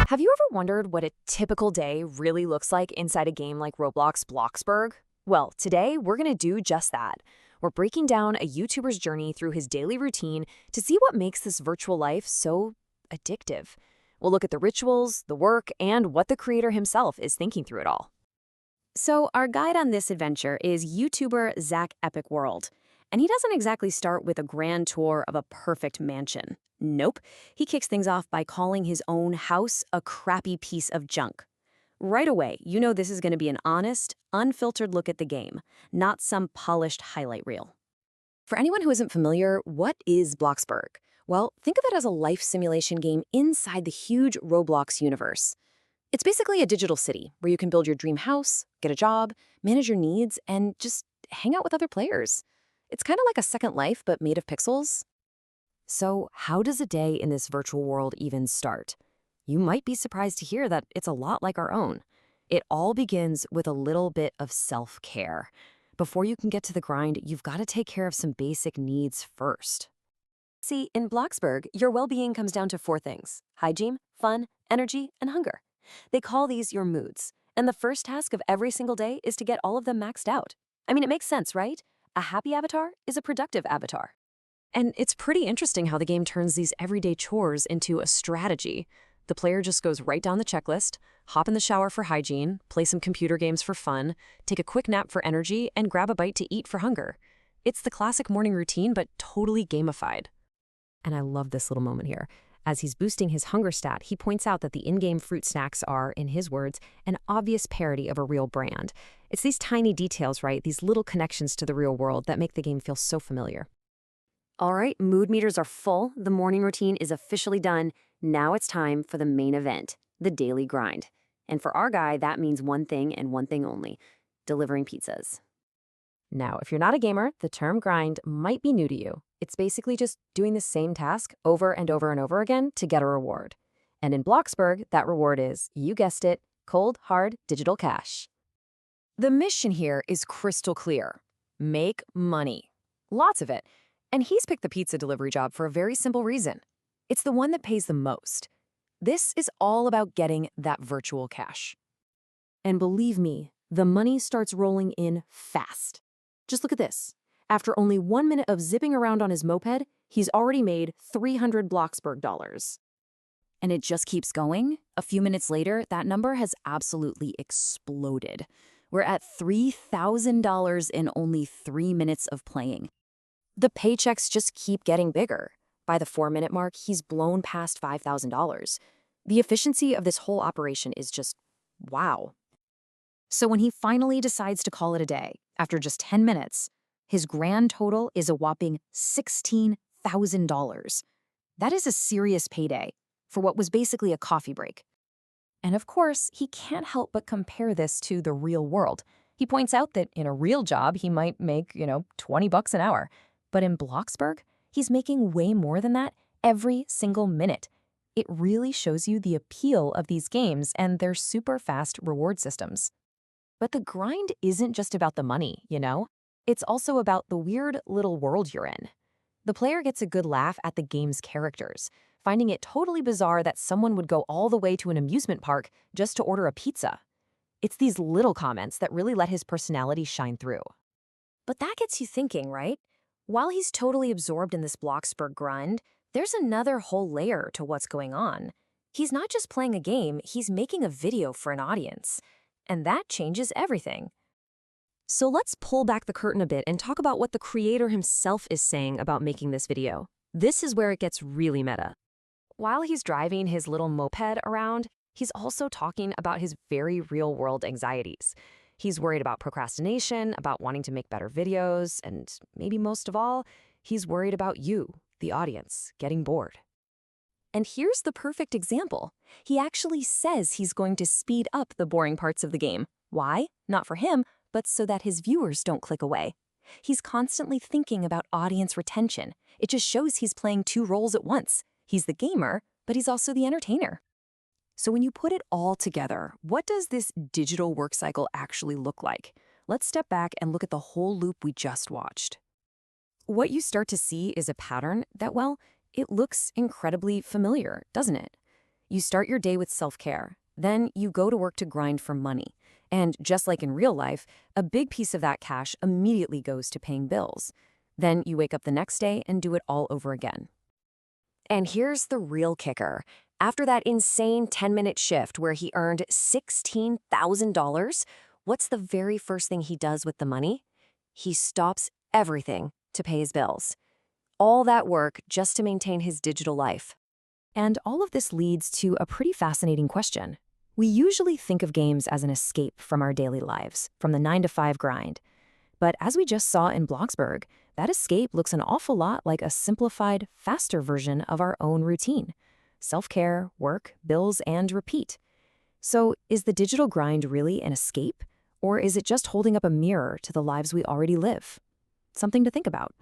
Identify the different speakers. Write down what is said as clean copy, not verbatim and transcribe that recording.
Speaker 1: Have you ever wondered what a typical day really looks like inside a game like Roblox Bloxburg? Well, today we're going to do just that. We're breaking down a YouTuber's journey through his daily routine to see what makes this virtual life so addictive. We'll look at the rituals, the work, and what the creator himself is thinking through it all. So our guide on this adventure is YouTuber Zach Epic World. And he doesn't exactly start with a grand tour of a perfect mansion. Nope. He kicks things off by calling his own house a crappy piece of junk. Right away, you know this is going to be an honest, unfiltered look at the game, not some polished highlight reel. For anyone who isn't familiar, what is Bloxburg? Well, think of it as a life simulation game inside the huge Roblox universe. It's basically a digital city where you can build your dream house, get a job, manage your needs, and just hang out with other players. It's kind of like a Second Life, but made of pixels. So how does a day in this virtual world even start? You might be surprised to hear that it's a lot like our own. It all begins with a little bit of self-care. Before you can get to the grind, you've got to take care of some basic needs first. See, in Bloxburg, your well-being comes down to 4 things: hygiene, fun, energy, and hunger. They call these your moods. And the first task of every single day is to get all of them maxed out. I mean, it makes sense, right? A happy avatar is a productive avatar. And it's pretty interesting how the game turns these everyday chores into a strategy. The player just goes right down the checklist, hop in the shower for hygiene, play some computer games for fun, take a quick nap for energy, and grab a bite to eat for hunger. It's the classic morning routine, but totally gamified. And I love this little moment here. As he's boosting his hunger stat, he points out that the in-game fruit snacks are, in his words, an obvious parody of a real brand. It's these tiny details, right? These little connections to the real world that make the game feel so familiar. All right, mood meters are full. The morning routine is officially done. Now it's time for the main event, the daily grind. And for our guy, that means one thing and one thing only: delivering pizzas. Now, if you're not a gamer, the term grind might be new to you. It's basically just doing the same task over and over and over again to get a reward. And in Bloxburg, that reward is, you guessed it, cold, hard, digital cash. The mission here is crystal clear. Make money. Lots of it. And he's picked the pizza delivery job for a very simple reason. It's the one that pays the most. This is all about getting that virtual cash. And believe me, the money starts rolling in fast. Just look at this. After only 1 minute of zipping around on his moped, he's already made 300 Bloxburg dollars. And it just keeps going. A few minutes later, that number has absolutely exploded. We're at $3,000 in only 3 minutes of playing. The paychecks just keep getting bigger. By the 4-minute mark, he's blown past $5,000. The efficiency of this whole operation is just wow. So when he finally decides to call it a day, after just 10 minutes, his grand total is a whopping $16,000. That is a serious payday for what was basically a coffee break. And of course, he can't help but compare this to the real world. He points out that in a real job, he might make, $20 an hour. But in Bloxburg, he's making way more than that every single minute. It really shows you the appeal of these games and their super fast reward systems. But the grind isn't just about the money, It's also about the weird little world you're in. The player gets a good laugh at the game's characters, finding it totally bizarre that someone would go all the way to an amusement park just to order a pizza. It's these little comments that really let his personality shine through. But that gets you thinking, right? While he's totally absorbed in this Bloxburg grind, there's another whole layer to what's going on. He's not just playing a game, he's making a video for an audience. And that changes everything. So let's pull back the curtain a bit and talk about what the creator himself is saying about making this video. This is where it gets really meta. While he's driving his little moped around, he's also talking about his very real-world anxieties. He's worried about procrastination, about wanting to make better videos, and maybe most of all, he's worried about you, the audience, getting bored. And here's the perfect example. He actually says he's going to speed up the boring parts of the game. Why? Not for him, but so that his viewers don't click away. He's constantly thinking about audience retention. It just shows he's playing 2 roles at once. He's the gamer, but he's also the entertainer. So when you put it all together, what does this digital work cycle actually look like? Let's step back and look at the whole loop we just watched. What you start to see is a pattern that, well, it looks incredibly familiar, doesn't it? You start your day with self-care. Then you go to work to grind for money. And just like in real life, a big piece of that cash immediately goes to paying bills. Then you wake up the next day and do it all over again. And here's the real kicker. After that insane 10-minute shift where he earned $16,000, what's the very first thing he does with the money? He stops everything to pay his bills. All that work just to maintain his digital life. And all of this leads to a pretty fascinating question. We usually think of games as an escape from our daily lives, from the 9-to-5 grind. But as we just saw in Bloxburg, that escape looks an awful lot like a simplified, faster version of our own routine. Self-care, work, bills, and repeat. So is the digital grind really an escape? Or is it just holding up a mirror to the lives we already live? Something to think about.